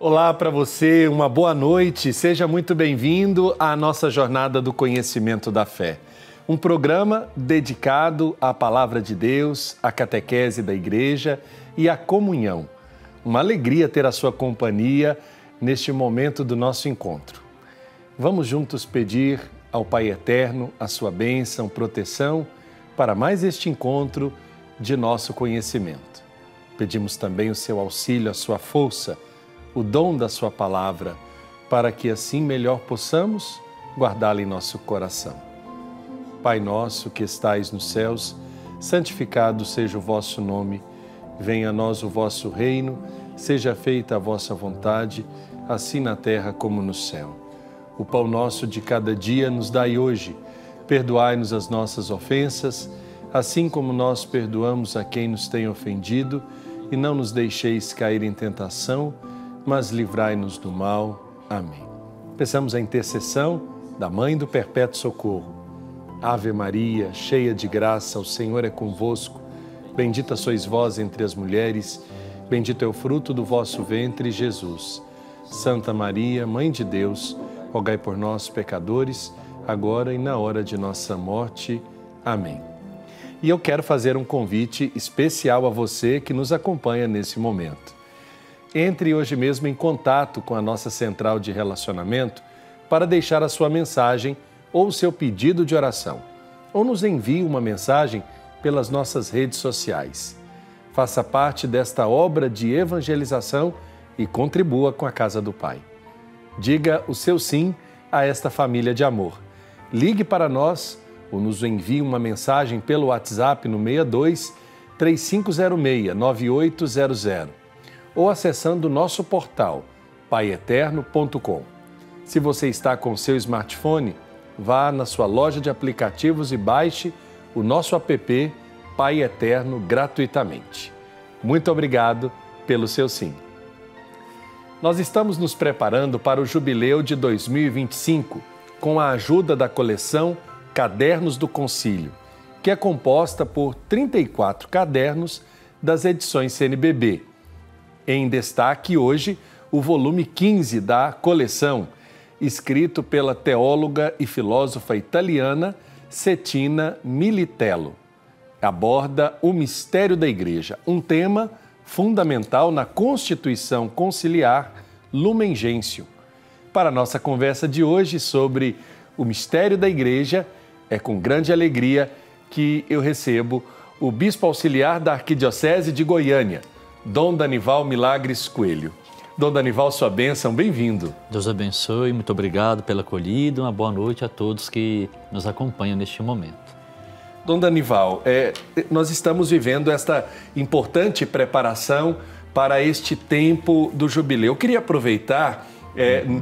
Olá para você, uma boa noite. Seja muito bem-vindo à nossa jornada do conhecimento da fé. Um programa dedicado à palavra de Deus, à catequese da igreja e à comunhão. Uma alegria ter a sua companhia neste momento do nosso encontro. Vamos juntos pedir ao Pai Eterno a sua bênção, proteção para mais este encontro de nosso conhecimento. Pedimos também o seu auxílio, a sua força, o dom da sua palavra, para que assim melhor possamos guardá-la em nosso coração. Pai nosso que estais nos céus, santificado seja o vosso nome. Venha a nós o vosso reino, seja feita a vossa vontade, assim na terra como no céu. O pão nosso de cada dia nos dai hoje. Perdoai-nos as nossas ofensas, assim como nós perdoamos a quem nos tem ofendido, e não nos deixeis cair em tentação, mas livrai-nos do mal. Amém. Peçamos a intercessão da Mãe do Perpétuo Socorro. Ave Maria, cheia de graça, o Senhor é convosco. Bendita sois vós entre as mulheres, bendito é o fruto do vosso ventre, Jesus. Santa Maria, Mãe de Deus, rogai por nós, pecadores, agora e na hora de nossa morte. Amém. E eu quero fazer um convite especial a você que nos acompanha nesse momento. Entre hoje mesmo em contato com a nossa central de relacionamento para deixar a sua mensagem ou o seu pedido de oração. Ou nos envie uma mensagem pelas nossas redes sociais. Faça parte desta obra de evangelização e contribua com a Casa do Pai. Diga o seu sim a esta família de amor. Ligue para nós ou nos envie uma mensagem pelo WhatsApp no 62 3506 9800 ou acessando o nosso portal paieterno.com. Se você está com seu smartphone, vá na sua loja de aplicativos e baixe o nosso app Pai Eterno gratuitamente. Muito obrigado pelo seu sim. Nós estamos nos preparando para o Jubileu de 2025 com a ajuda da coleção Cadernos do Concílio, que é composta por 34 cadernos das edições CNBB. Em destaque hoje, o volume 15 da coleção, escrito pela teóloga e filósofa italiana Cettina Militello. Aborda o mistério da Igreja, um tema fundamental na Constituição Conciliar Lumen Gentium. Para a nossa conversa de hoje sobre o mistério da Igreja, é com grande alegria que eu recebo o Bispo Auxiliar da Arquidiocese de Goiânia, Dom Danival Milagres Coelho. Dom Danival, sua bênção, bem-vindo. Deus abençoe, muito obrigado pela acolhida, uma boa noite a todos que nos acompanham neste momento. Dom Danival, nós estamos vivendo esta importante preparação para este tempo do jubileu. Eu queria aproveitar,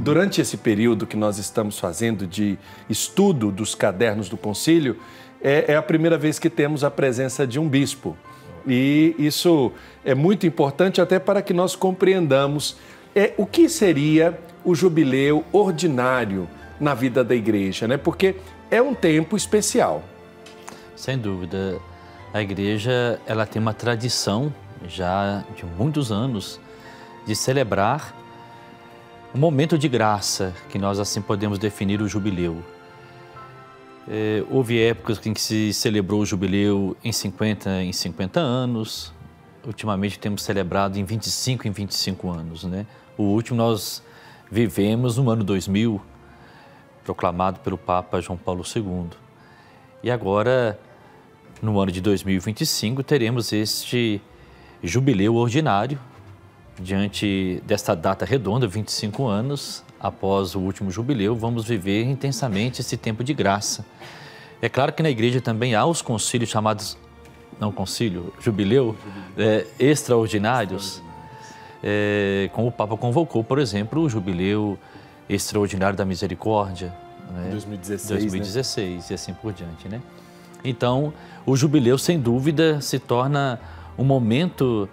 durante esse período que nós estamos fazendo de estudo dos cadernos do concílio, é a primeira vez que temos a presença de um bispo. E isso é muito importante até para que nós compreendamos o que seria o jubileu ordinário na vida da igreja, né? Porque é um tempo especial. Sem dúvida. A igreja ela tem uma tradição já de muitos anos de celebrar um momento de graça, que nós assim podemos definir o jubileu. Houve épocas em que se celebrou o jubileu em 50 anos. Ultimamente temos celebrado em 25 anos, né? O último nós vivemos no ano 2000, proclamado pelo Papa João Paulo II. E agora, no ano de 2025, teremos este jubileu ordinário, diante desta data redonda, 25 anos, após o último jubileu, vamos viver intensamente esse tempo de graça. É claro que na igreja também há os concílios chamados, não concílio, jubileu, extraordinários, como o Papa convocou, por exemplo, o jubileu extraordinário da misericórdia, né? 2016, né? E assim por diante, né? Então, o jubileu, sem dúvida, se torna um momento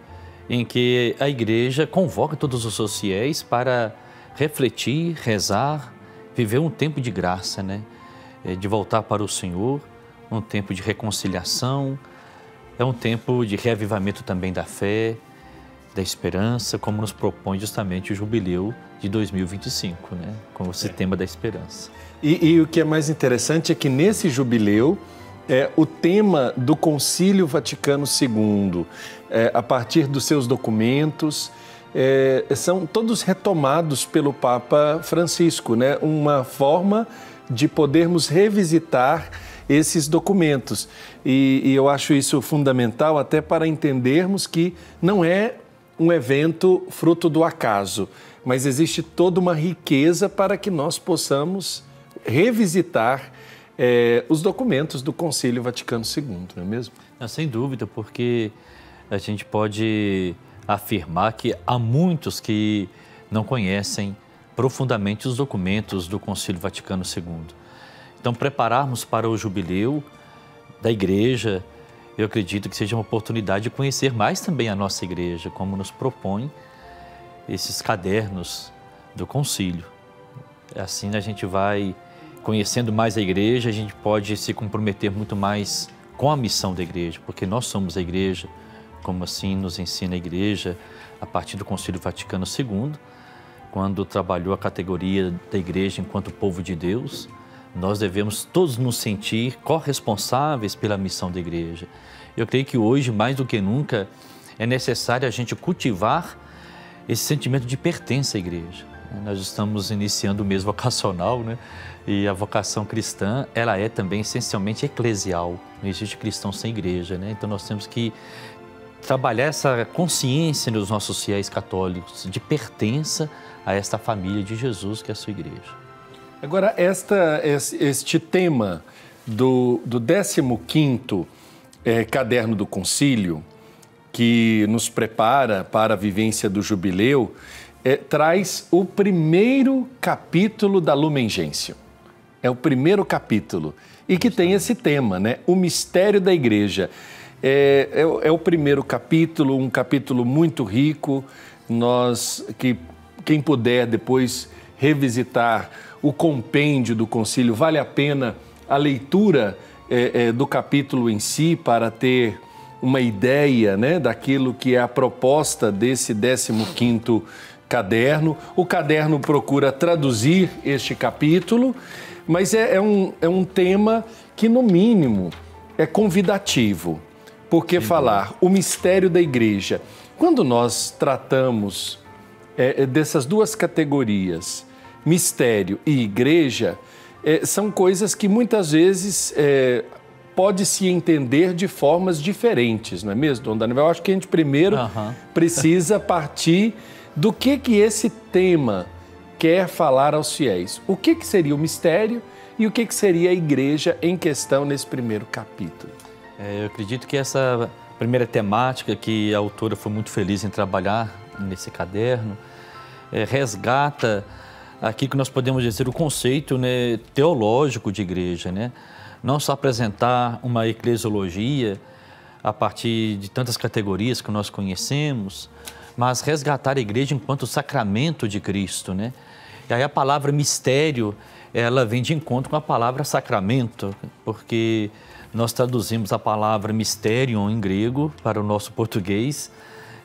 em que a igreja convoca todos os seus fiéis para refletir, rezar, viver um tempo de graça, né? De voltar para o Senhor, um tempo de reconciliação, é um tempo de reavivamento também da fé, da esperança, como nos propõe justamente o Jubileu de 2025, né? Com esse tema da esperança. E o que é mais interessante é que nesse jubileu, o tema do Concílio Vaticano II, a partir dos seus documentos, são todos retomados pelo Papa Francisco, né? Uma forma de podermos revisitar esses documentos. E eu acho isso fundamental até para entendermos que não é um evento fruto do acaso, mas existe toda uma riqueza para que nós possamos revisitar os documentos do Concílio Vaticano II, não é mesmo? Não, sem dúvida, porque a gente pode afirmar que há muitos que não conhecem profundamente os documentos do Concílio Vaticano II. Então, prepararmos para o jubileu da Igreja, eu acredito que seja uma oportunidade de conhecer mais também a nossa Igreja, como nos propõe esses cadernos do Concílio. Assim a gente vai conhecendo mais a Igreja, a gente pode se comprometer muito mais com a missão da Igreja, porque nós somos a Igreja, como assim nos ensina a Igreja a partir do Concílio Vaticano II, quando trabalhou a categoria da Igreja enquanto povo de Deus. Nós devemos todos nos sentir corresponsáveis pela missão da Igreja. Eu creio que hoje, mais do que nunca, é necessário a gente cultivar esse sentimento de pertença à Igreja. Nós estamos iniciando o mês vocacional, né? E a vocação cristã, ela é também essencialmente eclesial. Não existe cristão sem igreja, né? Então nós temos que trabalhar essa consciência nos nossos fiéis católicos de pertença a esta família de Jesus, que é a sua igreja. Agora, este tema do 15º Caderno do Concílio, que nos prepara para a vivência do jubileu, traz o primeiro capítulo da Lumen Gentium. É o primeiro capítulo e que tem esse tema, né? O mistério da Igreja. É o primeiro capítulo, um capítulo muito rico. Quem puder depois revisitar o compêndio do concílio, vale a pena a leitura do capítulo em si para ter uma ideia, né, daquilo que é a proposta desse 15º caderno. O caderno procura traduzir este capítulo, mas é um tema que, no mínimo, é convidativo, porque falar o mistério da Igreja, quando nós tratamos dessas duas categorias, mistério e igreja, são coisas que muitas vezes pode-se entender de formas diferentes, não é mesmo, Dom Daniel? Eu acho que a gente primeiro precisa partir do que esse tema quer falar aos fiéis. O que seria o mistério e o que seria a igreja em questão nesse primeiro capítulo? Eu acredito que essa primeira temática que a autora foi muito feliz em trabalhar nesse caderno resgata aqui que nós podemos dizer o conceito, né, teológico de igreja, né? Não só apresentar uma eclesiologia a partir de tantas categorias que nós conhecemos, mas resgatar a igreja enquanto sacramento de Cristo, né? E aí a palavra mistério, ela vem de encontro com a palavra sacramento, porque nós traduzimos a palavra mysterion em grego para o nosso português,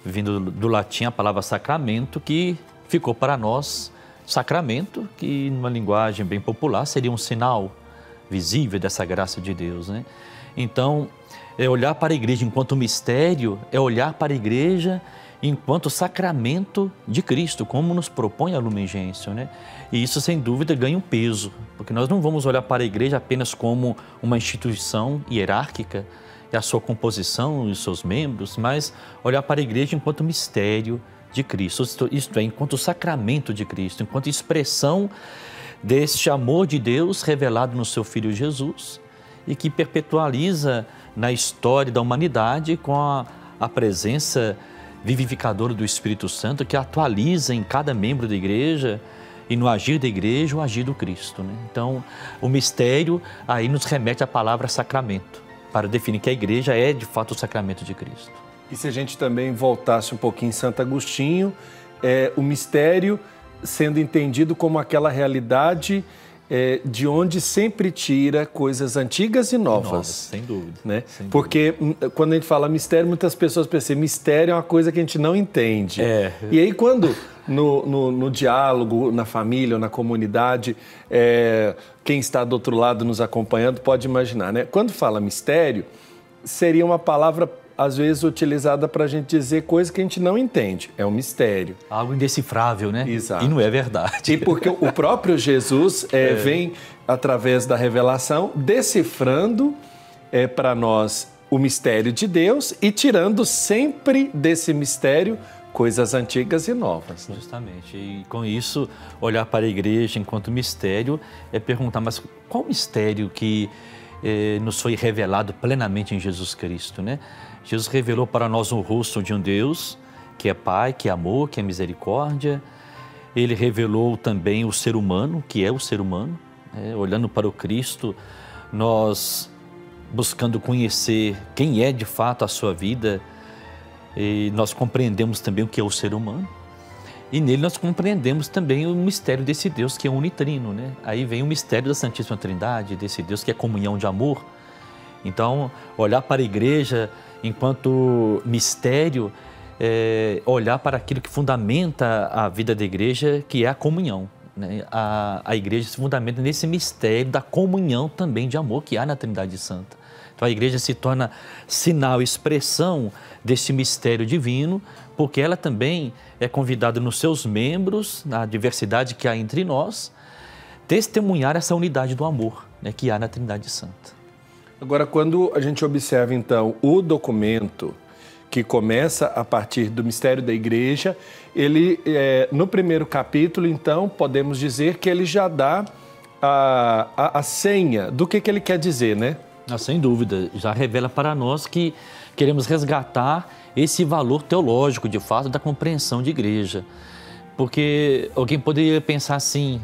vindo do latim a palavra sacramento, que ficou para nós sacramento, que numa linguagem bem popular seria um sinal visível dessa graça de Deus, né? Então, olhar para a igreja enquanto mistério é olhar para a igreja enquanto sacramento de Cristo, como nos propõe a Lumen Gentium, né? E isso, sem dúvida, ganha um peso, porque nós não vamos olhar para a igreja apenas como uma instituição hierárquica e a sua composição e os seus membros, mas olhar para a igreja enquanto mistério de Cristo, isto é, enquanto sacramento de Cristo, enquanto expressão deste amor de Deus revelado no seu Filho Jesus e que perpetualiza na história da humanidade com a presença vivificadora do Espírito Santo, que atualiza em cada membro da igreja e no agir da igreja o agir do Cristo, né? Então, o mistério aí nos remete à palavra sacramento, para definir que a igreja é de fato o sacramento de Cristo. E se a gente também voltasse um pouquinho em Santo Agostinho, o mistério sendo entendido como aquela realidade de onde sempre tira coisas antigas e novas. Sem dúvida. Né? Sem Porque quando a gente fala mistério, muitas pessoas pensam, mistério é uma coisa que a gente não entende. E aí quando no diálogo, na família ou na comunidade, quem está do outro lado nos acompanhando pode imaginar, né? Quando fala mistério, seria uma palavra às vezes utilizada para a gente dizer coisa que a gente não entende. É um mistério. Algo indecifrável, né? Exato. E não é verdade. E porque o próprio Jesus vem, através da revelação, decifrando para nós o mistério de Deus e tirando sempre desse mistério coisas antigas e novas. Né? Justamente. E com isso, olhar para a igreja enquanto mistério é perguntar, mas qual mistério que nos foi revelado plenamente em Jesus Cristo, né? Jesus revelou para nós o rosto de um Deus que é Pai, que é amor, que é misericórdia. Ele revelou também o ser humano, que é o ser humano. Olhando para o Cristo, nós buscando conhecer quem é de fato a sua vida, e nós compreendemos também o que é o ser humano. E nele nós compreendemos também o mistério desse Deus que é unitrino, né? Aí vem o mistério da Santíssima Trindade, desse Deus que é comunhão de amor. Então, olhar para a igreja enquanto mistério, olhar para aquilo que fundamenta a vida da igreja, que é a comunhão. Né? A igreja se fundamenta nesse mistério da comunhão também de amor que há na Trindade Santa. Então, a igreja se torna sinal, expressão desse mistério divino, porque ela também é convidada nos seus membros, na diversidade que há entre nós, testemunhar essa unidade do amor, né, que há na Trindade Santa. Agora, quando a gente observa, então, o documento que começa a partir do mistério da igreja, ele, no primeiro capítulo, então, podemos dizer que ele já dá a senha do que ele quer dizer, né? Sem dúvida, já revela para nós que queremos resgatar esse valor teológico, de fato, da compreensão de igreja. Porque alguém poderia pensar assim,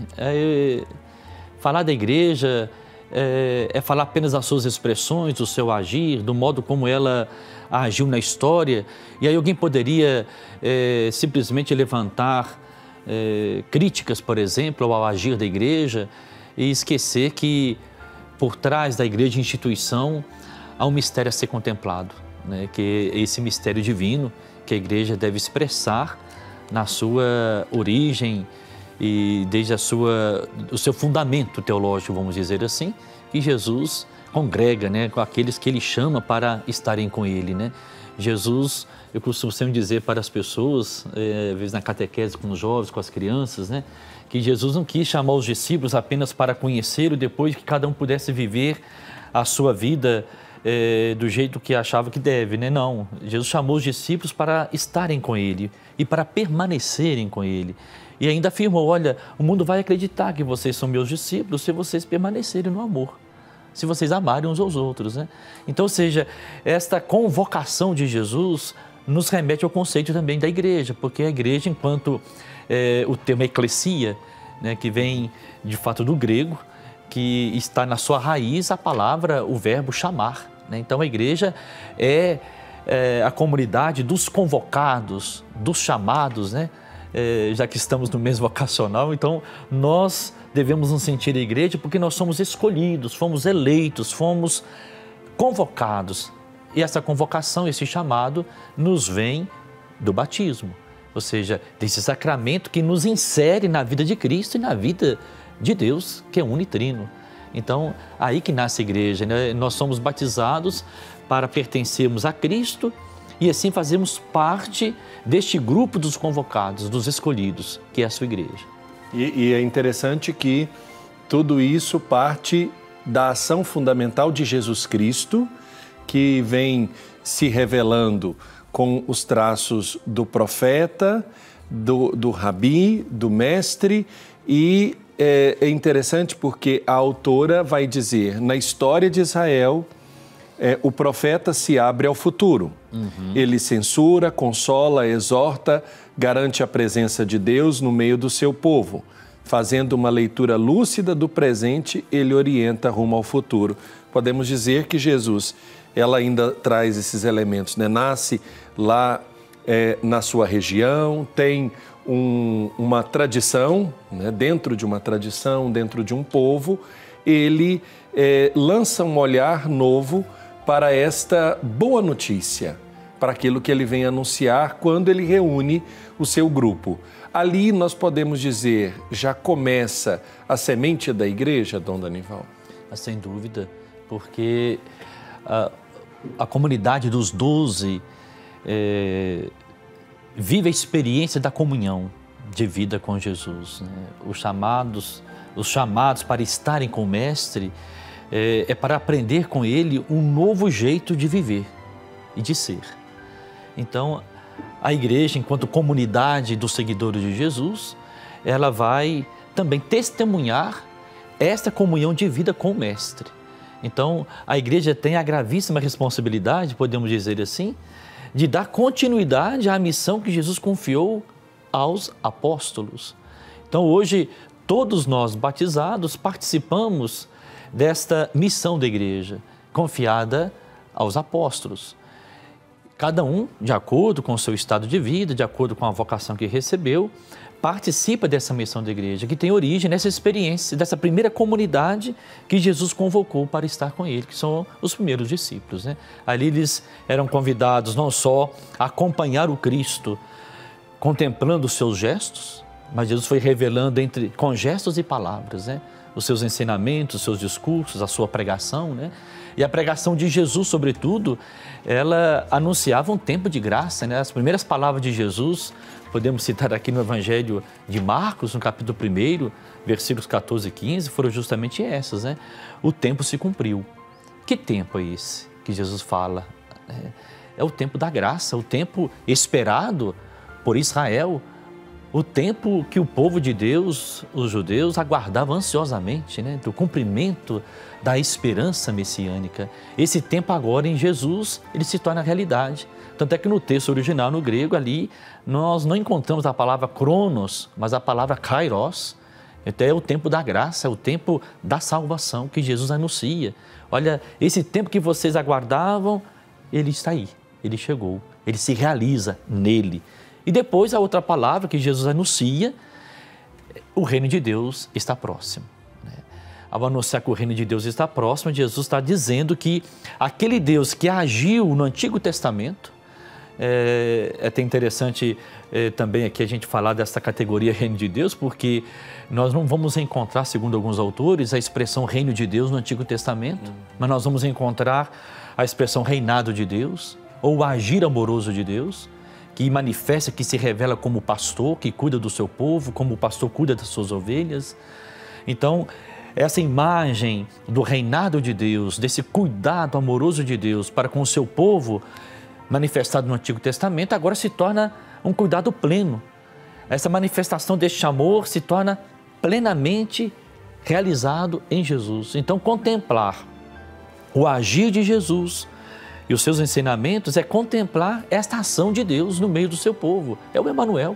falar da igreja é falar apenas das suas expressões, do seu agir, do modo como ela agiu na história. E aí alguém poderia simplesmente levantar críticas, por exemplo, ao agir da igreja e esquecer que por trás da igreja instituição há um mistério a ser contemplado, né? Que é esse mistério divino que a igreja deve expressar na sua origem e desde o seu fundamento teológico, vamos dizer assim, que Jesus congrega, né, com aqueles que ele chama para estarem com ele, né? Jesus, eu costumo sempre dizer para as pessoas, às vezes na catequese com os jovens, com as crianças, né, que Jesus não quis chamar os discípulos apenas para conhecê-lo, depois que cada um pudesse viver a sua vida do jeito que achava que deve, né? Não, Jesus chamou os discípulos para estarem com ele e para permanecerem com ele. E ainda afirmou, olha, o mundo vai acreditar que vocês são meus discípulos se vocês permanecerem no amor, se vocês amarem uns aos outros, né? Então, ou seja, esta convocação de Jesus nos remete ao conceito também da igreja, porque a igreja, enquanto o termo eclesia, né, que vem de fato do grego, que está na sua raiz a palavra, o verbo chamar, né? Então, a igreja é a comunidade dos convocados, dos chamados, né? Já que estamos no mês vocacional, então nós devemos nos sentir a igreja porque nós somos escolhidos, fomos eleitos, fomos convocados. E essa convocação, esse chamado, nos vem do batismo, ou seja, desse sacramento que nos insere na vida de Cristo e na vida de Deus, que é unitrino. Então, aí que nasce a igreja, né? Nós somos batizados para pertencermos a Cristo e assim fazemos parte deste grupo dos convocados, dos escolhidos, que é a sua igreja. E é interessante que tudo isso parte da ação fundamental de Jesus Cristo, que vem se revelando com os traços do profeta, do rabi, do mestre, e é interessante porque a autora vai dizer, na história de Israel, o profeta se abre ao futuro. Ele censura, consola, exorta, garante a presença de Deus no meio do seu povo. Fazendo uma leitura lúcida do presente, ele orienta rumo ao futuro. Podemos dizer que Jesus, ela ainda traz esses elementos, né? Nasce lá na sua região, tem uma tradição, né? Dentro de uma tradição, dentro de um povo, ele lança um olhar novo para esta boa notícia, para aquilo que ele vem anunciar quando ele reúne o seu grupo. Ali nós podemos dizer, já começa a semente da igreja, Dom Danival? Sem dúvida, porque a comunidade dos 12 vive a experiência da comunhão de vida com Jesus, né? Os chamados para estarem com o Mestre é para aprender com Ele um novo jeito de viver e de ser. Então, a igreja, enquanto comunidade dos seguidores de Jesus, ela vai também testemunhar esta comunhão de vida com o Mestre. Então, a igreja tem a gravíssima responsabilidade, podemos dizer assim, de dar continuidade à missão que Jesus confiou aos apóstolos. Então, hoje, todos nós batizados participamos desta missão da igreja, confiada aos apóstolos. Cada um, de acordo com o seu estado de vida, de acordo com a vocação que recebeu, participa dessa missão da igreja, que tem origem nessa experiência, dessa primeira comunidade que Jesus convocou para estar com ele, que são os primeiros discípulos, né? Ali eles eram convidados não só a acompanhar o Cristo, contemplando os seus gestos, mas Jesus foi revelando com gestos e palavras, né? Os seus ensinamentos, os seus discursos, a sua pregação, né? E a pregação de Jesus, sobretudo, ela anunciava um tempo de graça, né? As primeiras palavras de Jesus, podemos citar aqui no Evangelho de Marcos, no capítulo 1, versículos 14 e 15, foram justamente essas, né? O tempo se cumpriu. Que tempo é esse que Jesus fala? É o tempo da graça, o tempo esperado por Israel, o tempo que o povo de Deus, os judeus, aguardavam ansiosamente, né? Do cumprimento da esperança messiânica. Esse tempo agora em Jesus, ele se torna realidade. Tanto é que no texto original, no grego, ali, nós não encontramos a palavra cronos, mas a palavra kairos. Então é o tempo da graça, é o tempo da salvação que Jesus anuncia. Olha, esse tempo que vocês aguardavam, ele está aí, ele chegou, ele se realiza nele. E depois a outra palavra que Jesus anuncia, o reino de Deus está próximo. Ao anunciar que o reino de Deus está próximo, Jesus está dizendo que aquele Deus que agiu no Antigo Testamento, é até interessante também aqui a gente falar dessa categoria reino de Deus, porque nós não vamos encontrar, segundo alguns autores, a expressão reino de Deus no Antigo Testamento, mas nós vamos encontrar a expressão reinado de Deus, ou agir amoroso de Deus, que manifesta, que se revela como pastor, que cuida do seu povo, como o pastor cuida das suas ovelhas. Então, essa imagem do reinado de Deus, desse cuidado amoroso de Deus para com o seu povo, manifestado no Antigo Testamento, agora se torna um cuidado pleno. Essa manifestação deste amor se torna plenamente realizado em Jesus. Então, contemplar o agir de Jesus e os seus ensinamentos é contemplar esta ação de Deus no meio do seu povo. É o Emanuel.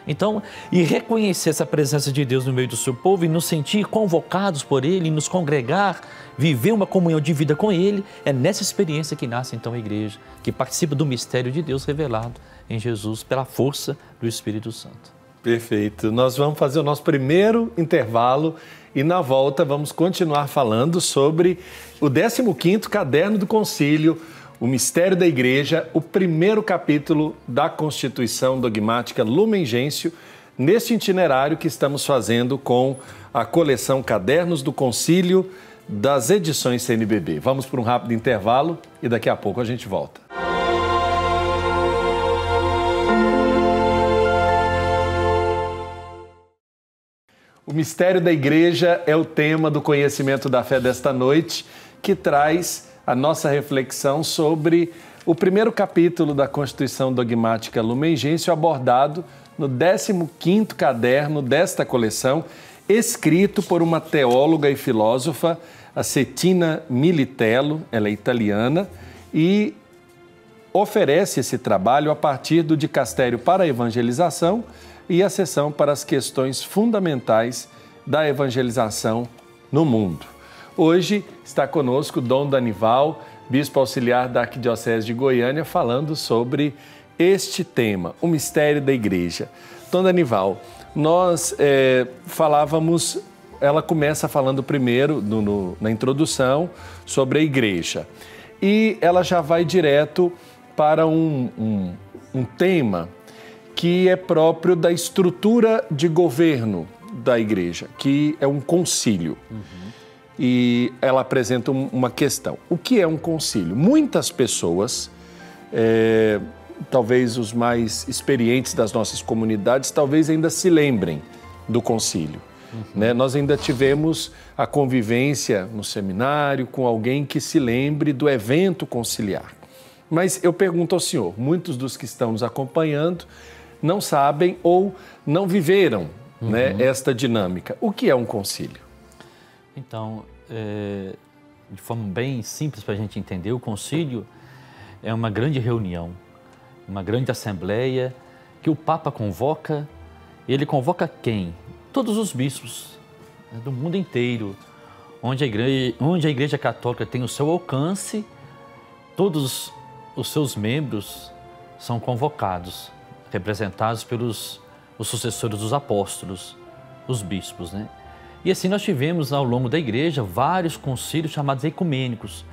Então, e reconhecer essa presença de Deus no meio do seu povo e nos sentir convocados por Ele, nos congregar, viver uma comunhão de vida com Ele, é nessa experiência que nasce então a igreja, que participa do mistério de Deus revelado em Jesus pela força do Espírito Santo. Perfeito. Nós vamos fazer o nosso primeiro intervalo e na volta vamos continuar falando sobre o 15º Caderno do Concílio, o mistério da igreja, o primeiro capítulo da Constituição Dogmática Lumen Gentium, nesse itinerário que estamos fazendo com a coleção Cadernos do Concílio das edições CNBB. Vamos para um rápido intervalo e daqui a pouco a gente volta. O mistério da igreja é o tema do Conhecimento da Fé desta noite, que traz a nossa reflexão sobre o primeiro capítulo da Constituição Dogmática Lumen Gentium, abordado no 15º caderno desta coleção, escrito por uma teóloga e filósofa, a Cettina Militello, ela é italiana, e oferece esse trabalho a partir do Dicastério para a Evangelização e a seção para as questões fundamentais da evangelização no mundo. Hoje está conosco Dom Danival, bispo auxiliar da Arquidiocese de Goiânia, falando sobre este tema, o mistério da igreja. Dona Anival, nós falávamos, ela começa falando primeiro, na introdução, sobre a igreja. E ela já vai direto para um tema que é próprio da estrutura de governo da igreja, que é um concílio. E ela apresenta uma questão. O que é um concílio? Muitas pessoas, talvez os mais experientes das nossas comunidades, talvez ainda se lembrem do concílio. Né? Nós ainda tivemos a convivência no seminário com alguém que se lembre do evento conciliar. Mas eu pergunto ao senhor, muitos dos que estão nos acompanhando não sabem ou não viveram né, esta dinâmica. O que é um concílio? Então, de forma bem simples para a gente entender, o concílio é uma grande reunião, uma grande assembleia que o Papa convoca. Ele convoca quem? Todos os bispos do mundo inteiro, onde a Igreja Católica tem o seu alcance, todos os seus membros são convocados, representados pelos os sucessores dos apóstolos, os bispos, né? E assim nós tivemos ao longo da igreja vários concílios chamados ecumênicos.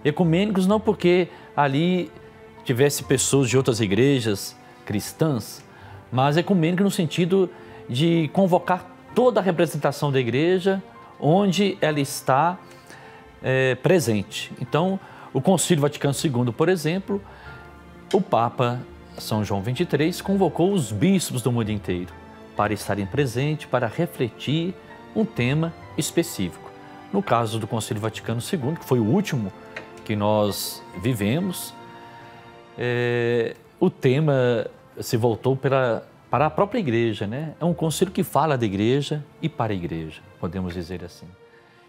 Ecumênicos não porque ali tivesse pessoas de outras igrejas cristãs, mas ecumênico no sentido de convocar toda a representação da igreja onde ela está presente. Então, o Concílio Vaticano II, por exemplo, o Papa São João XXIII convocou os bispos do mundo inteiro para estarem presentes, para refletir um tema específico. No caso do Concílio Vaticano II, que foi o último que nós vivemos, o tema se voltou para a própria igreja, né? É um concílio que fala da igreja e para a igreja, podemos dizer assim.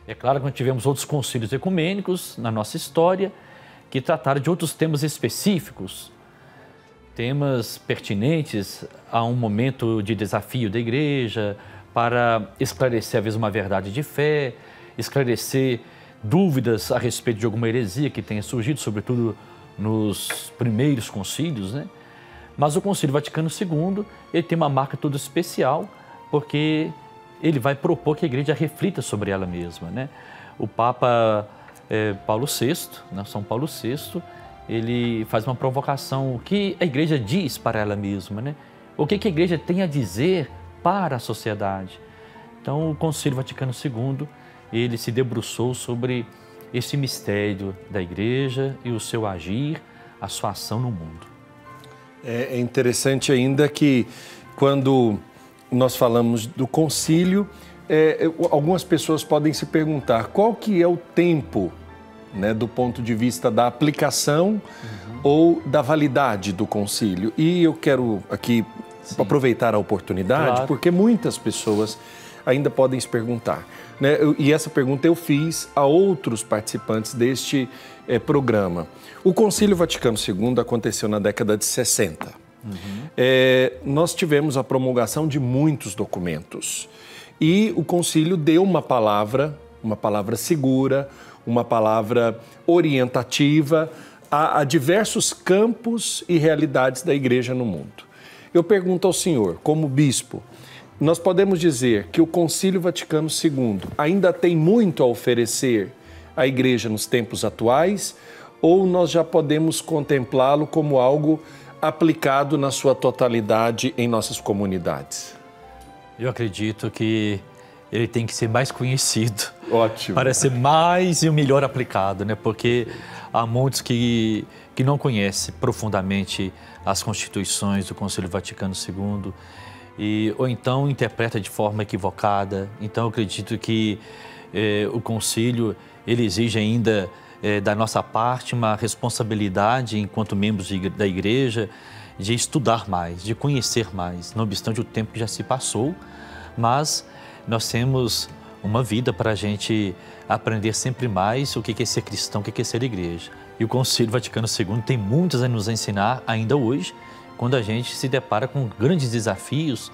É claro que nós tivemos outros concílios ecumênicos na nossa história que trataram de outros temas específicos, temas pertinentes a um momento de desafio da igreja, para esclarecer, às vezes, uma verdade de fé, esclarecer dúvidas a respeito de alguma heresia que tenha surgido, sobretudo nos primeiros concílios, né? Mas o Concílio Vaticano II, ele tem uma marca toda especial, porque ele vai propor que a igreja reflita sobre ela mesma, né? O Papa Paulo VI, né, São Paulo VI, ele faz uma provocação, o que a igreja diz para ela mesma, né? O que a igreja tem a dizer para a sociedade. Então, o Concílio Vaticano II, ele se debruçou sobre esse mistério da igreja e o seu agir, a sua ação no mundo. É interessante ainda que, quando nós falamos do concílio, algumas pessoas podem se perguntar qual que é o tempo, né, do ponto de vista da aplicação ou da validade do concílio. E eu quero aqui aproveitar a oportunidade, claro, porque muitas pessoas ainda podem se perguntar, né? E essa pergunta eu fiz a outros participantes deste programa. O Concílio Vaticano II aconteceu na década de 60. Nós tivemos a promulgação de muitos documentos e o concílio deu uma palavra segura, uma palavra orientativa a diversos campos e realidades da igreja no mundo. Eu pergunto ao senhor, como bispo, nós podemos dizer que o Concílio Vaticano II ainda tem muito a oferecer à igreja nos tempos atuais, ou nós já podemos contemplá-lo como algo aplicado na sua totalidade em nossas comunidades? Eu acredito que ele tem que ser mais conhecido. Ótimo. Para ser mais e o melhor aplicado, né? Porque há muitos que não conhecem profundamente as constituições do Concílio Vaticano II, ou então interpreta de forma equivocada. Então, eu acredito que o concílio ele exige ainda da nossa parte uma responsabilidade, enquanto membros da igreja, de estudar mais, de conhecer mais, não obstante o tempo que já se passou, mas nós temos uma vida para a gente aprender sempre mais o que é ser cristão, o que é ser igreja. E o Concílio Vaticano II tem muitas a nos ensinar ainda hoje, quando a gente se depara com grandes desafios,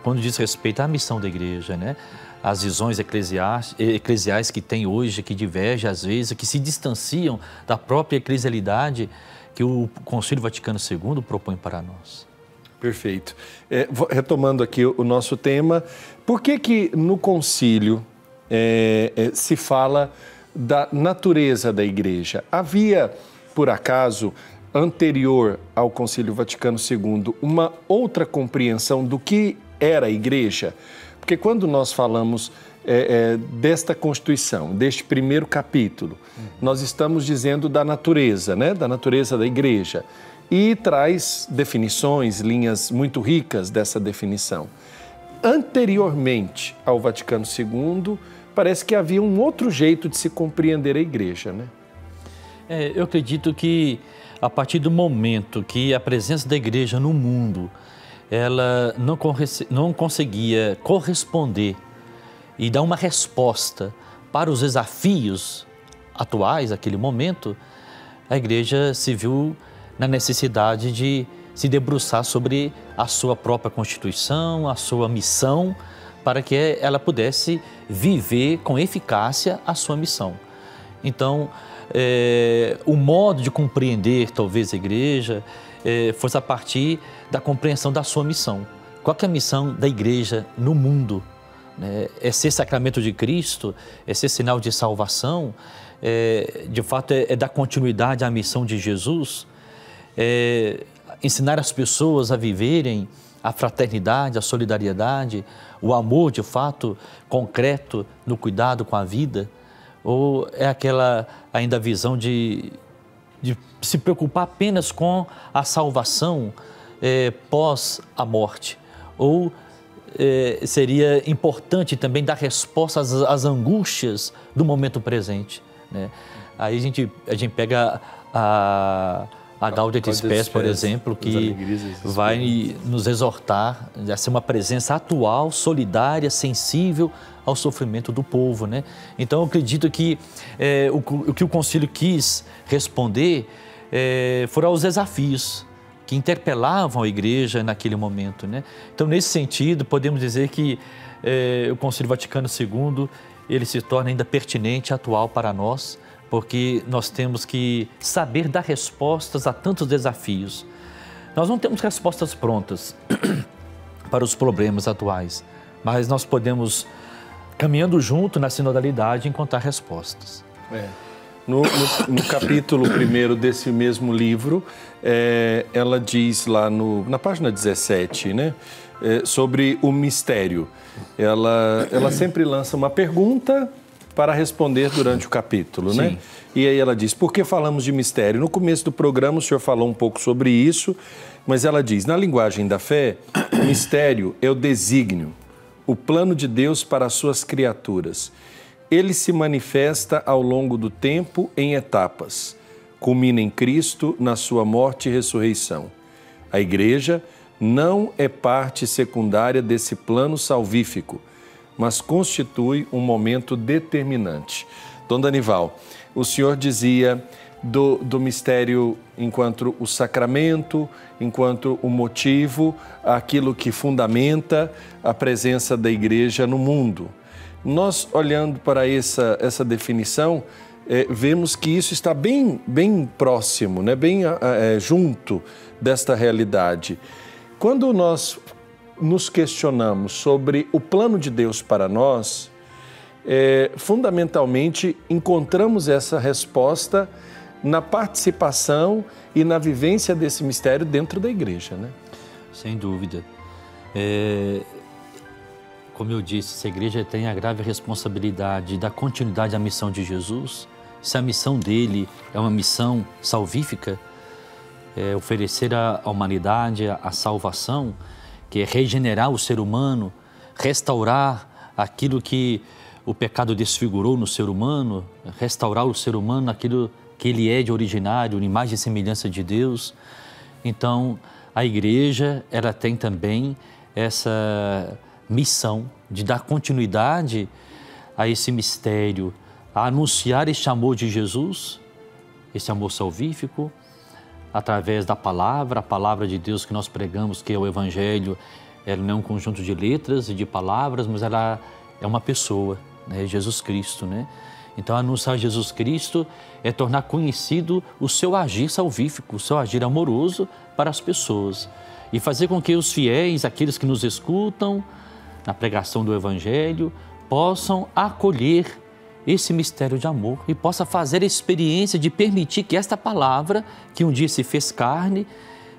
quando diz respeito à missão da igreja, né? As visões eclesiais que tem hoje, que divergem às vezes, que se distanciam da própria eclesialidade que o Concílio Vaticano II propõe para nós. Perfeito. Retomando aqui o nosso tema, por que no concílio se fala da natureza da Igreja? Havia, por acaso, anterior ao Concílio Vaticano II, uma outra compreensão do que era a Igreja? Porque quando nós falamos desta Constituição, deste primeiro capítulo, nós estamos dizendo da natureza, né? Da natureza da Igreja. E traz definições, linhas muito ricas dessa definição. Anteriormente ao Vaticano II, parece que havia um outro jeito de se compreender a Igreja, né? Eu acredito que a partir do momento que a presença da Igreja no mundo, ela não conseguia corresponder e dar uma resposta para os desafios atuais, naquele momento, a Igreja se viu na necessidade de se debruçar sobre a sua própria Constituição, a sua missão, para que ela pudesse viver com eficácia a sua missão. Então, o modo de compreender, talvez, a Igreja fosse a partir da compreensão da sua missão. Qual que é a missão da Igreja no mundo? É ser sacramento de Cristo, é ser sinal de salvação, de fato é dar continuidade à missão de Jesus, ensinar as pessoas a viverem a fraternidade, a solidariedade, o amor de fato concreto no cuidado com a vida, ou é aquela ainda visão de se preocupar apenas com a salvação pós a morte, ou seria importante também dar resposta às angústias do momento presente, né? Aí a gente pega a Gaudium et Spes, por exemplo, que vai nos exortar a ser uma presença atual, solidária, sensível ao sofrimento do povo, né? Então, eu acredito que o que o Concílio quis responder foram os desafios que interpelavam a Igreja naquele momento, né? Então, nesse sentido, podemos dizer que o Concílio Vaticano II, ele se torna ainda pertinente, atual para nós, porque nós temos que saber dar respostas a tantos desafios. Nós não temos respostas prontas para os problemas atuais, mas nós podemos, caminhando junto na sinodalidade, encontrar respostas. No capítulo 1 desse mesmo livro, ela diz lá na página 17, né, sobre o mistério. Ela sempre lança uma pergunta para responder durante o capítulo, Sim. né? E aí ela diz, por que falamos de mistério? No começo do programa o senhor falou um pouco sobre isso, mas ela diz, na linguagem da fé, o mistério é o desígnio, o plano de Deus para as suas criaturas. Ele se manifesta ao longo do tempo em etapas, culmina em Cristo na sua morte e ressurreição. A Igreja não é parte secundária desse plano salvífico, mas constitui um momento determinante. Dom Danival, o senhor dizia do mistério enquanto o sacramento, enquanto o motivo, aquilo que fundamenta a presença da Igreja no mundo. Nós, olhando para essa definição, vemos que isso está bem próximo, né? Bem junto desta realidade. Quando nós nos questionamos sobre o plano de Deus para nós, fundamentalmente encontramos essa resposta na participação e na vivência desse mistério dentro da Igreja, né? Sem dúvida. Como eu disse, se a Igreja tem a grave responsabilidade de dar continuidade à missão de Jesus, se a missão dele é uma missão salvífica, oferecer à humanidade a salvação, que é regenerar o ser humano, restaurar aquilo que o pecado desfigurou no ser humano, restaurar o ser humano naquilo que ele é de originário, imagem e semelhança de Deus. Então, a Igreja, ela tem também essa missão de dar continuidade a esse mistério, a anunciar este amor de Jesus, esse amor salvífico, através da palavra, a palavra de Deus que nós pregamos, que é o Evangelho. Ela não é um conjunto de letras e de palavras, mas ela é uma pessoa, né? Jesus Cristo, né? Então, anunciar Jesus Cristo é tornar conhecido o seu agir salvífico, o seu agir amoroso para as pessoas. E fazer com que os fiéis, aqueles que nos escutam na pregação do Evangelho, possam acolher esse mistério de amor e possa fazer a experiência de permitir que esta palavra, que um dia se fez carne,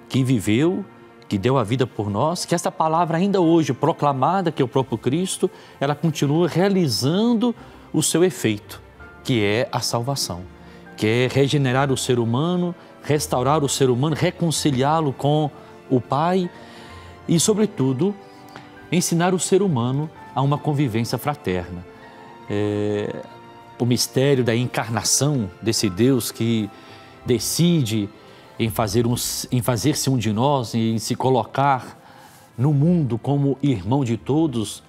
que viveu, que deu a vida por nós, que esta palavra ainda hoje proclamada, que é o próprio Cristo, ela continua realizando o seu efeito, que é a salvação, que é regenerar o ser humano, restaurar o ser humano, reconciliá-lo com o Pai e, sobretudo, ensinar o ser humano a uma convivência fraterna. O mistério da encarnação desse Deus que decide em fazer-se um de nós, em se colocar no mundo como irmão de todos.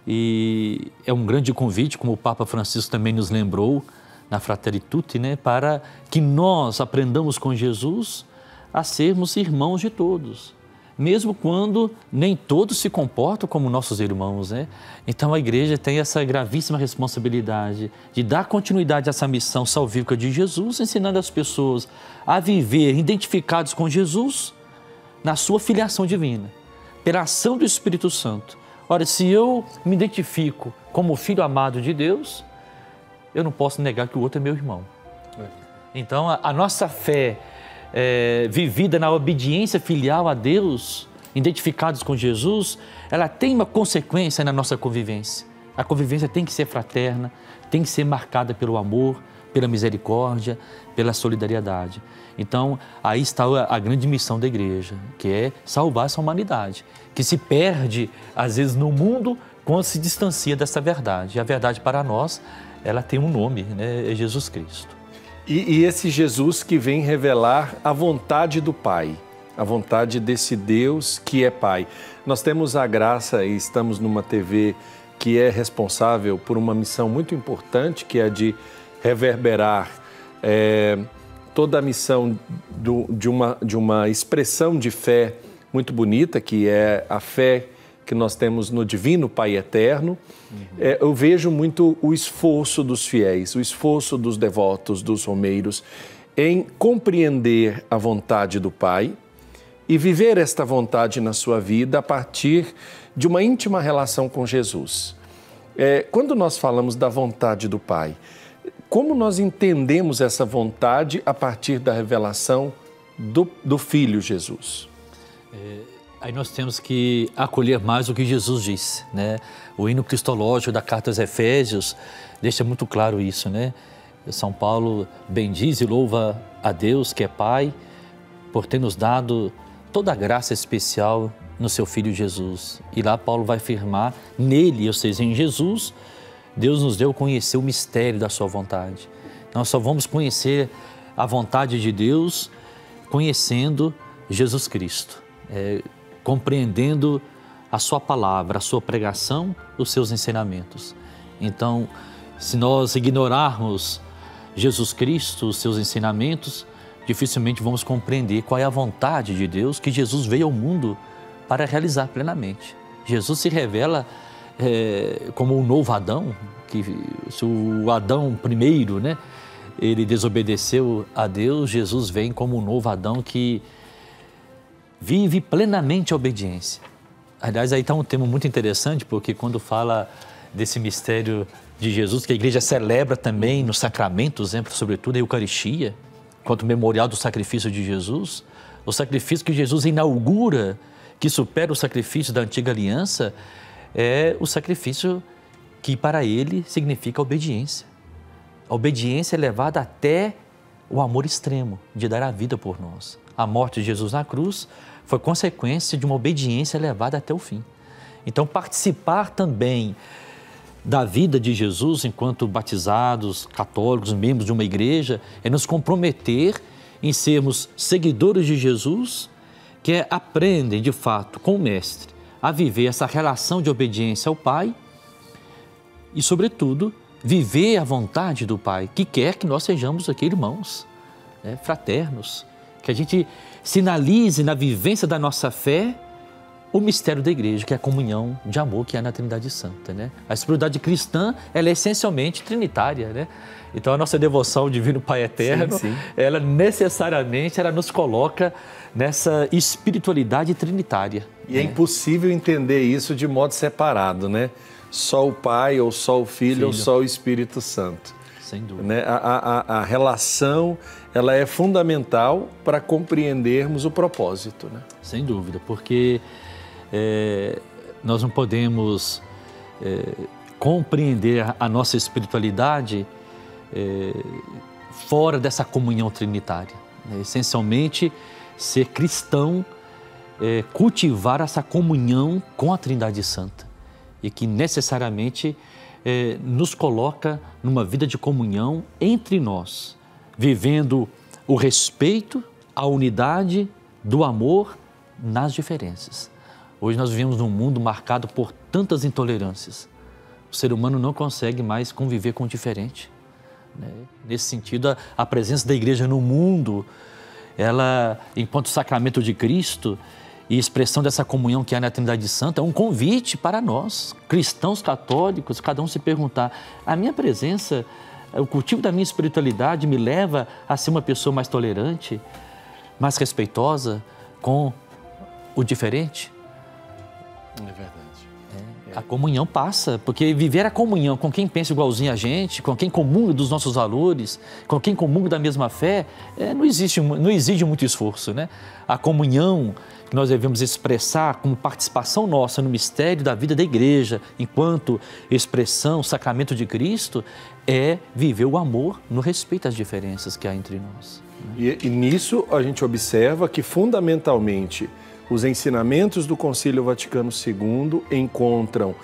E é um grande convite, como o Papa Francisco também nos lembrou na Fratelli Tutti, né, para que nós aprendamos com Jesus a sermos irmãos de todos, mesmo quando nem todos se comportam como nossos irmãos, né? Então a igreja tem essa gravíssima responsabilidade de dar continuidade a essa missão salvífica de Jesus, ensinando as pessoas a viver identificados com Jesus na sua filiação divina, pela ação do Espírito Santo. Ora, se eu me identifico como filho amado de Deus, eu não posso negar que o outro é meu irmão. Então a nossa fé vivida na obediência filial a Deus, identificados com Jesus, ela tem uma consequência na nossa convivência. A convivência tem que ser fraterna, tem que ser marcada pelo amor, pela misericórdia, pela solidariedade. Então, aí está a grande missão da igreja, que é salvar essa humanidade, que se perde, às vezes, no mundo quando se distancia dessa verdade. E a verdade para nós, ela tem um nome, né? É Jesus Cristo. E esse Jesus que vem revelar a vontade do Pai, a vontade desse Deus que é Pai. Nós temos a graça e estamos numa TV que é responsável por uma missão muito importante, que é de reverberar toda a missão de uma expressão de fé muito bonita, que é a fé que nós temos no Divino Pai Eterno. Eu vejo muito o esforço dos fiéis, o esforço dos devotos, dos romeiros, em compreender a vontade do Pai e viver esta vontade na sua vida a partir de uma íntima relação com Jesus. Quando nós falamos da vontade do Pai, como nós entendemos essa vontade a partir da revelação do Filho Jesus? Aí nós temos que acolher mais o que Jesus disse, né? O hino cristológico da Carta aos Efésios deixa muito claro isso, né? São Paulo bendiz e louva a Deus, que é Pai, por ter nos dado toda a graça especial no seu Filho Jesus. E lá Paulo vai afirmar, nele, ou seja, em Jesus, Deus nos deu a conhecer o mistério da sua vontade. Nós só vamos conhecer a vontade de Deus conhecendo Jesus Cristo, compreendendo a sua palavra, a sua pregação, os seus ensinamentos. Então, se nós ignorarmos Jesus Cristo, os seus ensinamentos, dificilmente vamos compreender qual é a vontade de Deus que Jesus veio ao mundo para realizar plenamente. Jesus se revela como um novo Adão, que se o Adão primeiro, né, ele desobedeceu a Deus, Jesus vem como um novo Adão que vive plenamente a obediência. Aliás, aí está um tema muito interessante, porque quando fala desse mistério de Jesus, que a igreja celebra também nos sacramentos, sobretudo a Eucaristia, quanto memorial do sacrifício de Jesus, o sacrifício que Jesus inaugura, que supera o sacrifício da antiga aliança, é o sacrifício que para ele significa obediência. A obediência é levada até o amor extremo, de dar a vida por nós. A morte de Jesus na cruz foi consequência de uma obediência levada até o fim. Então, participar também da vida de Jesus enquanto batizados, católicos, membros de uma igreja, é nos comprometer em sermos seguidores de Jesus, que aprendem, de fato, com o Mestre, a viver essa relação de obediência ao Pai e, sobretudo, viver a vontade do Pai, que quer que nós sejamos aqui irmãos, fraternos, que a gente sinalize na vivência da nossa fé o mistério da igreja, que é a comunhão de amor que é na Trindade Santa, né? A espiritualidade cristã, ela é essencialmente trinitária, né? Então a nossa devoção ao Divino Pai Eterno, sim, sim, ela necessariamente nos coloca nessa espiritualidade trinitária. E é impossível entender isso de modo separado, né? Só o Pai, ou só o Filho, ou só o Espírito Santo. Sem dúvida. Né? A relação, ela é fundamental para compreendermos o propósito, né? Sem dúvida, porque nós não podemos compreender a nossa espiritualidade fora dessa comunhão trinitária. Essencialmente, ser cristão é cultivar essa comunhão com a Trindade Santa e que necessariamente nos coloca numa vida de comunhão entre nós, vivendo o respeito, a unidade do amor nas diferenças. Hoje nós vivemos num mundo marcado por tantas intolerâncias. O ser humano não consegue mais conviver com o diferente, né? Nesse sentido, a presença da igreja no mundo, ela, enquanto sacramento de Cristo e expressão dessa comunhão que há na Trindade Santa, é um convite para nós, cristãos católicos, cada um se perguntar: a minha presença, o cultivo da minha espiritualidade me leva a ser uma pessoa mais tolerante, mais respeitosa com o diferente? É verdade. A comunhão passa, porque viver a comunhão com quem pensa igualzinho a gente, com quem comunga dos nossos valores, com quem comunga da mesma fé, não exige muito esforço, né? A comunhão que nós devemos expressar como participação nossa no mistério da vida da igreja, enquanto expressão, sacramento de Cristo, é viver o amor no respeito às diferenças que há entre nós. Né? E nisso a gente observa que, fundamentalmente, os ensinamentos do Concílio Vaticano II encontram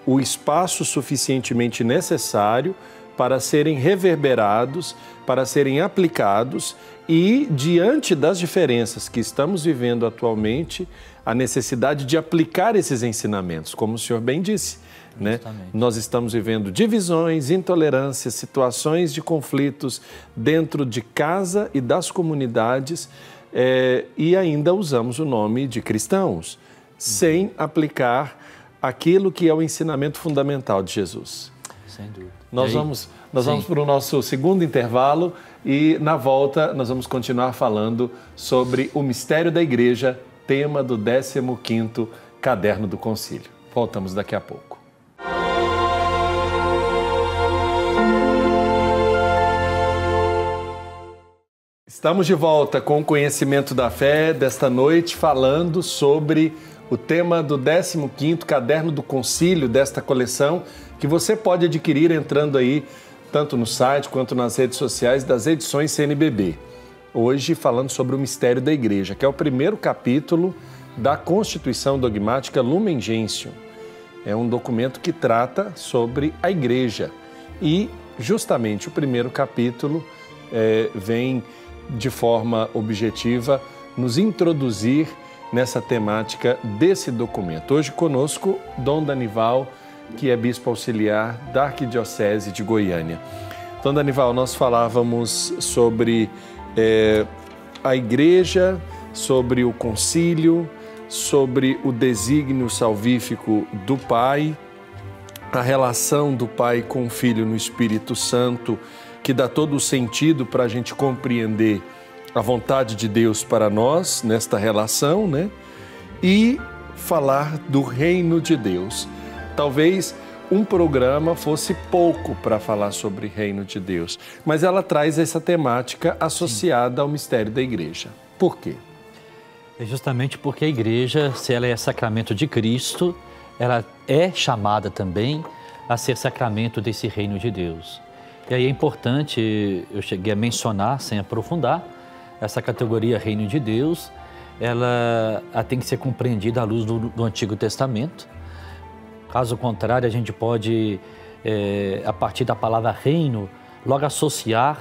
o espaço suficientemente necessário para serem reverberados, para serem aplicados e, diante das diferenças que estamos vivendo atualmente, a necessidade de aplicar esses ensinamentos, como o senhor bem disse, né? Nós estamos vivendo divisões, intolerâncias, situações de conflitos dentro de casa e das comunidades, e ainda usamos o nome de cristãos, sem aplicar aquilo que é o ensinamento fundamental de Jesus. Sem dúvida. Nós vamos para o nosso segundo intervalo e, na volta, nós vamos continuar falando sobre o mistério da igreja, tema do 15º Caderno do Concílio. Voltamos daqui a pouco. Estamos de volta com o Conhecimento da Fé desta noite, falando sobre o tema do 15º Caderno do Concílio desta coleção, que você pode adquirir entrando aí tanto no site quanto nas redes sociais das edições CNBB. Hoje falando sobre o mistério da igreja, que é o primeiro capítulo da Constituição Dogmática Lumen Gentium. É um documento que trata sobre a igreja e justamente o primeiro capítulo vem de forma objetiva nos introduzir nessa temática desse documento. Hoje conosco, Dom Danival, que é bispo auxiliar da Arquidiocese de Goiânia. Dom Danival, nós falávamos sobre a igreja, sobre o concílio, sobre o desígnio salvífico do Pai, a relação do Pai com o Filho no Espírito Santo, que dá todo o sentido para a gente compreender a vontade de Deus para nós nesta relação, né? E falar do reino de Deus. Talvez um programa fosse pouco para falar sobre reino de Deus, mas ela traz essa temática associada ao mistério da igreja. Por quê? É justamente porque a igreja, se ela é sacramento de Cristo, ela é chamada também a ser sacramento desse reino de Deus. E aí é importante, eu cheguei a mencionar, sem aprofundar, essa categoria reino de Deus, ela tem que ser compreendida à luz do Antigo Testamento. Caso contrário, a gente pode, a partir da palavra reino, logo associar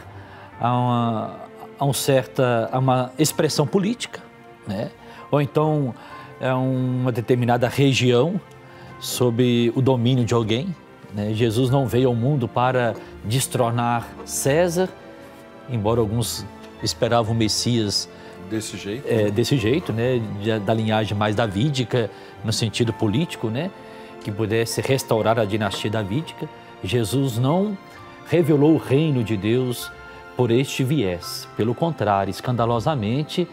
a uma expressão política, né? Ou então uma determinada região sob o domínio de alguém. Jesus não veio ao mundo para destronar César, embora alguns esperavam o Messias desse jeito? Desse jeito, né? Da linhagem mais davídica, no sentido político, né? Que pudesse restaurar a dinastia davídica. Jesus não revelou o reino de Deus por este viés. Pelo contrário, escandalosamente,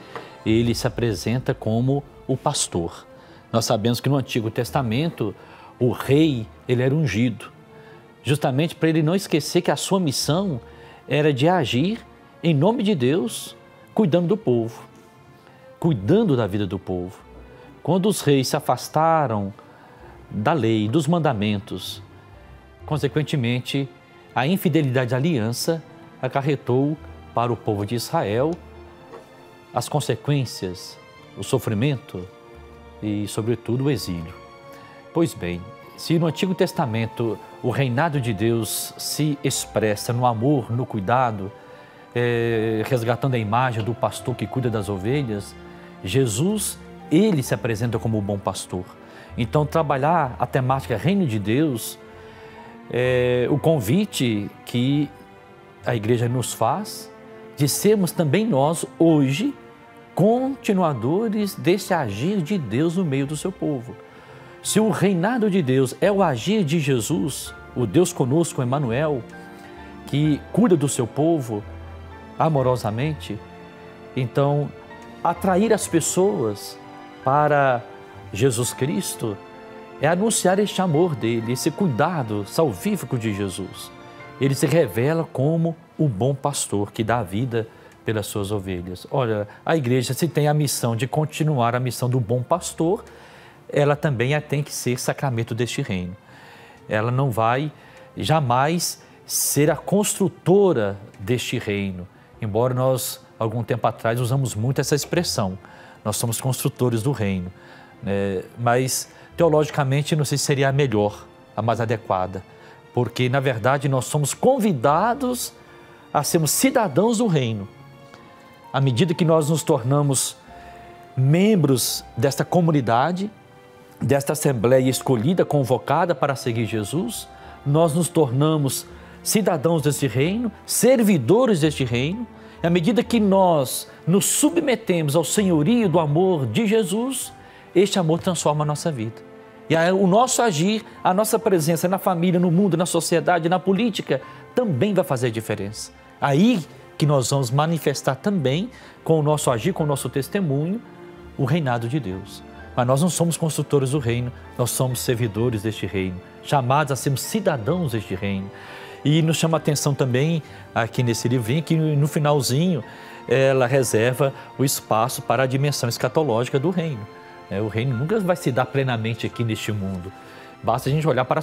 ele se apresenta como o pastor. Nós sabemos que no Antigo Testamento, o rei, ele era ungido, justamente para ele não esquecer que a sua missão era de agir em nome de Deus, cuidando do povo, cuidando da vida do povo. Quando os reis se afastaram da lei, dos mandamentos, consequentemente, a infidelidade à aliança acarretou para o povo de Israel as consequências, o sofrimento e, sobretudo, o exílio. Pois bem, se no Antigo Testamento o reinado de Deus se expressa no amor, no cuidado, resgatando a imagem do pastor que cuida das ovelhas, Jesus, ele se apresenta como o bom pastor. Então, trabalhar a temática Reino de Deus, o convite que a igreja nos faz de sermos também nós, hoje, continuadores desse agir de Deus no meio do seu povo. Se o reinado de Deus é o agir de Jesus, o Deus conosco, Emmanuel, que cuida do seu povo amorosamente, então, atrair as pessoas para Jesus Cristo é anunciar este amor dele, esse cuidado salvífico de Jesus. Ele se revela como o bom pastor que dá a vida pelas suas ovelhas. Olha, a igreja, se tem a missão de continuar a missão do bom pastor, ela também tem que ser sacramento deste reino. Ela não vai jamais ser a construtora deste reino, embora nós, algum tempo atrás, usamos muito essa expressão. Nós somos construtores do reino. Mas, teologicamente, não sei se seria a melhor, a mais adequada, porque, na verdade, nós somos convidados a sermos cidadãos do reino. À medida que nós nos tornamos membros desta comunidade, desta assembleia escolhida, convocada para seguir Jesus, nós nos tornamos cidadãos deste reino, servidores deste reino. E à medida que nós nos submetemos ao senhorio do amor de Jesus, este amor transforma a nossa vida. E o nosso agir, a nossa presença na família, no mundo, na sociedade, na política, também vai fazer diferença. Aí que nós vamos manifestar também, com o nosso agir, com o nosso testemunho, o reinado de Deus. Mas nós não somos construtores do reino, nós somos servidores deste reino, chamados a sermos cidadãos deste reino. E nos chama a atenção também, aqui nesse livrinho, que no finalzinho, ela reserva o espaço para a dimensão escatológica do reino. O reino nunca vai se dar plenamente aqui neste mundo. Basta a gente olhar para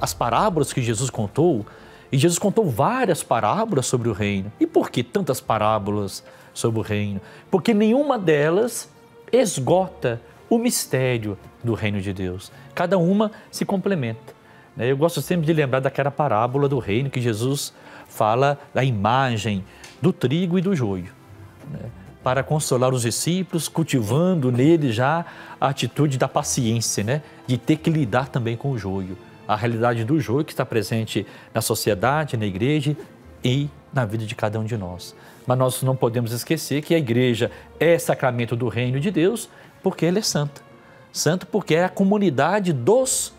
as parábolas que Jesus contou. E Jesus contou várias parábolas sobre o reino. E por que tantas parábolas sobre o reino? Porque nenhuma delas esgota o mistério do reino de Deus. Cada uma se complementa. Eu gosto sempre de lembrar daquela parábola do reino que Jesus fala da imagem do trigo e do joio, para consolar os discípulos, cultivando nele já a atitude da paciência, de ter que lidar também com o joio. A realidade do joio que está presente na sociedade, na igreja e na vida de cada um de nós. Mas nós não podemos esquecer que a igreja é sacramento do reino de Deus porque ela é santa. Santa porque é a comunidade dos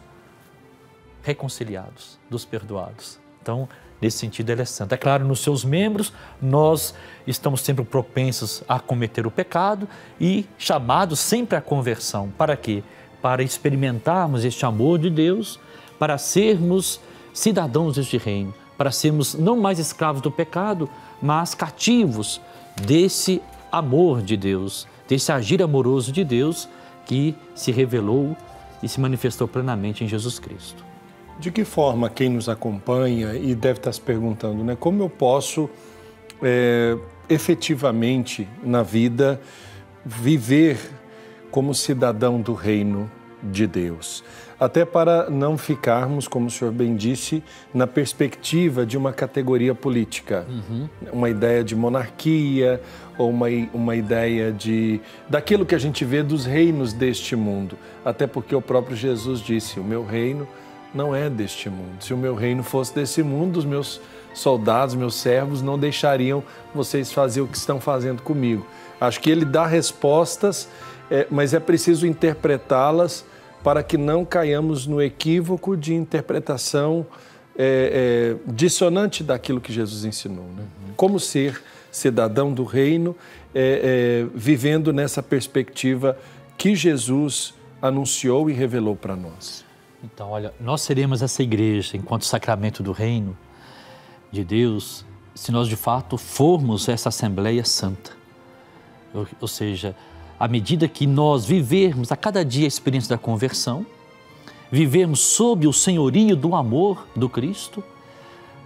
reconciliados, dos perdoados. Então, nesse sentido, ela é santa. É claro, nos seus membros, nós estamos sempre propensos a cometer o pecado e chamados sempre à conversão. Para quê? Para experimentarmos este amor de Deus, para sermos cidadãos deste reino, para sermos não mais escravos do pecado, mas cativos desse amor de Deus, desse agir amoroso de Deus que se revelou e se manifestou plenamente em Jesus Cristo. De que forma quem nos acompanha e deve estar se perguntando, como eu posso efetivamente na vida viver como cidadão do reino de Deus? Até para não ficarmos, como o senhor bem disse, na perspectiva de uma categoria política, uma ideia de monarquia ou uma ideia daquilo que a gente vê dos reinos deste mundo. Até porque o próprio Jesus disse, o meu reino não é deste mundo. Se o meu reino fosse desse mundo, os meus soldados, meus servos não deixariam vocês fazer o que estão fazendo comigo. Acho que ele dá respostas, mas é preciso interpretá-las para que não caiamos no equívoco de interpretação dissonante daquilo que Jesus ensinou. Né? Como ser cidadão do reino, vivendo nessa perspectiva que Jesus anunciou e revelou para nós. Então, olha, nós seremos essa igreja enquanto sacramento do reino de Deus, se nós de fato formos essa Assembleia Santa. Ou seja, à medida que nós vivermos a cada dia a experiência da conversão, vivermos sob o senhorio do amor do Cristo,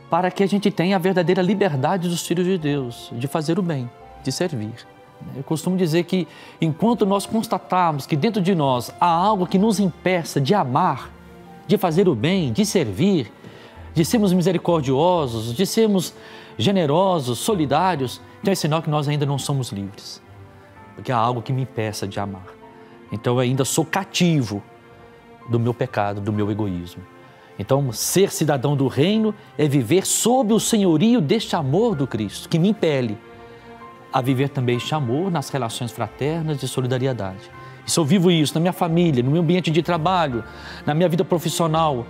para que a gente tenha a verdadeira liberdade dos filhos de Deus, de fazer o bem, de servir. Eu costumo dizer que enquanto nós constatarmos que dentro de nós há algo que nos impeça de amar, de fazer o bem, de servir, de sermos misericordiosos, de sermos generosos, solidários, então é sinal que nós ainda não somos livres. Porque há algo que me impeça de amar. Então eu ainda sou cativo do meu pecado, do meu egoísmo. Então ser cidadão do reino é viver sob o senhorio deste amor do Cristo, que me impele a viver também este amor nas relações fraternas de solidariedade. E se eu vivo isso na minha família, no meu ambiente de trabalho, na minha vida profissional,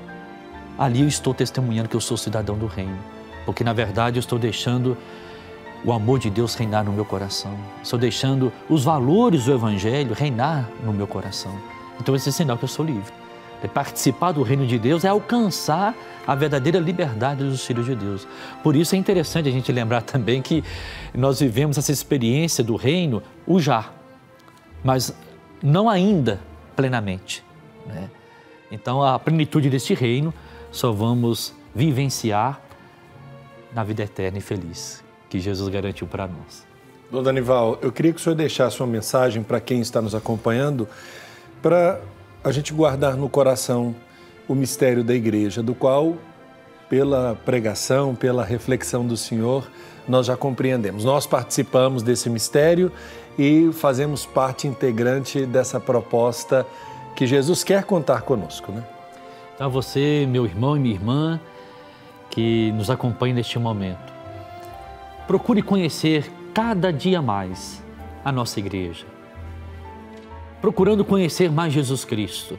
ali eu estou testemunhando que eu sou cidadão do reino. Porque na verdade eu estou deixando o amor de Deus reinar no meu coração. Estou deixando os valores do Evangelho reinar no meu coração. Então esse é sinal que eu sou livre. Participar do reino de Deus é alcançar a verdadeira liberdade dos filhos de Deus. Por isso é interessante a gente lembrar também que nós vivemos essa experiência do reino, o já, mas não ainda plenamente, né? Então a plenitude deste reino só vamos vivenciar na vida eterna e feliz que Jesus garantiu para nós. Dom Danival, eu queria que o senhor deixasse uma mensagem para quem está nos acompanhando, para a gente guardar no coração o mistério da igreja, do qual, pela pregação, pela reflexão do senhor, nós já compreendemos. Nós participamos desse mistério e fazemos parte integrante dessa proposta que Jesus quer contar conosco, né? Então, você, meu irmão e minha irmã, que nos acompanha neste momento, procure conhecer cada dia mais a nossa igreja. Procurando conhecer mais Jesus Cristo,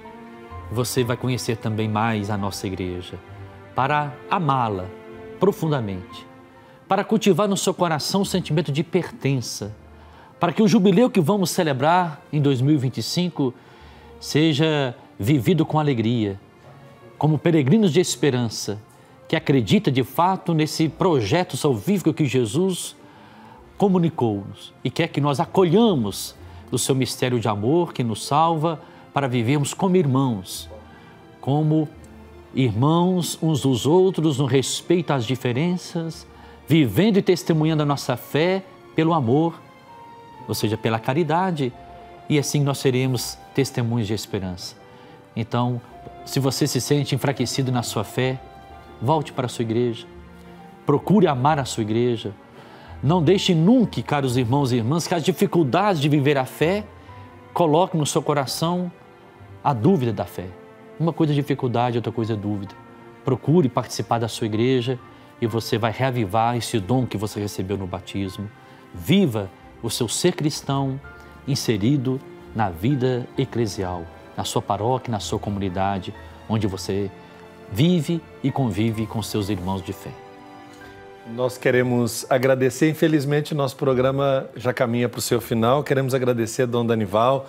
você vai conhecer também mais a nossa igreja, para amá-la profundamente, para cultivar no seu coração o sentimento de pertença, para que o jubileu que vamos celebrar em 2025 seja vivido com alegria, como peregrinos de esperança, que acredita de fato nesse projeto salvífico que Jesus comunicou-nos e quer que nós acolhamos o seu mistério de amor que nos salva para vivermos como irmãos uns dos outros, no respeito às diferenças, vivendo e testemunhando a nossa fé pelo amor, ou seja, pela caridade, e assim nós seremos testemunhos de esperança. Então, se você se sente enfraquecido na sua fé, volte para a sua igreja, procure amar a sua igreja. Não deixe nunca, caros irmãos e irmãs, que as dificuldades de viver a fé coloquem no seu coração a dúvida da fé. Uma coisa é dificuldade, outra coisa é dúvida. Procure participar da sua igreja e você vai reavivar esse dom que você recebeu no batismo. Viva o seu ser cristão inserido na vida eclesial, na sua paróquia, na sua comunidade, onde você vive e convive com seus irmãos de fé. Nós queremos agradecer, infelizmente nosso programa já caminha para o seu final, queremos agradecer a Dom Danival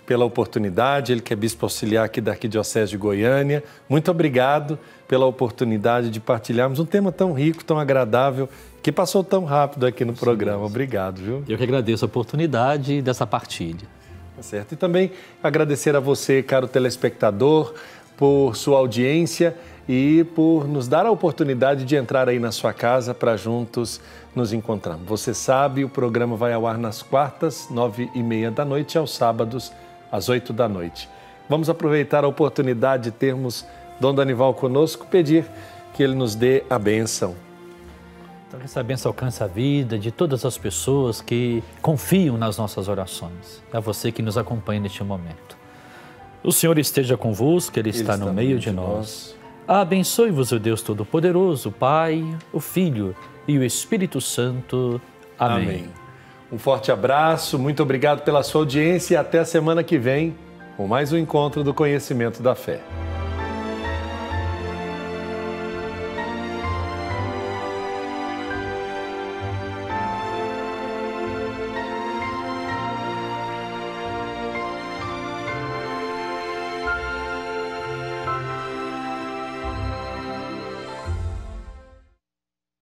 pela oportunidade, ele que é bispo auxiliar aqui da Arquidiocese de Goiânia. Muito obrigado pela oportunidade de partilharmos um tema tão rico, tão agradável, que passou tão rápido aqui no programa. Obrigado, viu? Eu que agradeço a oportunidade dessa partilha. Tá certo. E também agradecer a você, caro telespectador, por sua audiência e por nos dar a oportunidade de entrar aí na sua casa para juntos nos encontrarmos. Você sabe, o programa vai ao ar nas quartas, 9h30 da noite, e aos sábados, às 8 da noite. Vamos aproveitar a oportunidade de termos Dom Danival conosco, pedir que ele nos dê a bênção. Então, que essa bênção alcance a vida de todas as pessoas que confiam nas nossas orações. É você que nos acompanha neste momento. O Senhor esteja convosco, Ele está no meio de nós. Abençoe-vos o Deus Todo-Poderoso, o Pai, o Filho e o Espírito Santo. Amém. Um forte abraço, muito obrigado pela sua audiência e até a semana que vem com mais um encontro do Conhecimento da Fé.